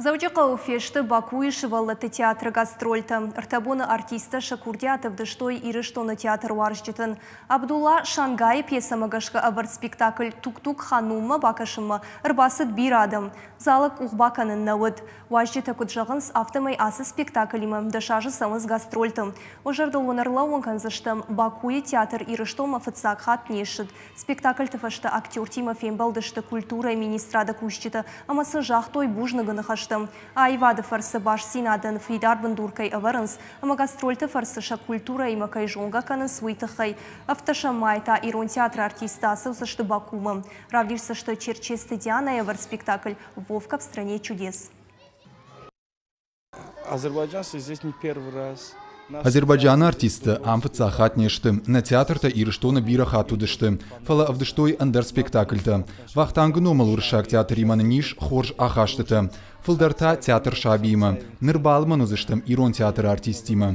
Заучақау фешті Баку и Шываллаты театры гастрольты. Артабуны артиста Шакурдиатов дыштой ирыштоны театр варждетін. Абдулла Шангай пьесамагашка абар спектакль «Тук-тук ханума бакашыма» ырбасыд бир адым. Залык ухбаканын науыд. Варждеті күджағынс автомай асы спектаклімі дышажы самыз гастрольтым. Ожардыл онарлауын канзыштым Бакуи театр ирыштома фыцак хат нешід. Спектакль тыфашты актер Тимофей Балдышты культура министрада кушчеті, амасы жахтой бужныгыны хашты. Айвады фарсы баш синадан фидар бандуркай аварынс, ама гастрольты фарсыша культура и макай жонга канын свитахай. Авташа майта ирон театра артиста сывсашты Бакумы. Равлишсашты черчесты Диана авар спектакль «Вовка в стране чудес». Азербайджанцы здесь не первый раз. Азербайджан артисты амфыца хатнешты, на театр-то ирыштона бира хату дышты. Фала авдыштой андер спектакль-то. Вахтангы номал уршак театр иманы ниш хорж ахашты-то. Фылдарта театр шабима. Нырбалман узыштым ирон театр артистима.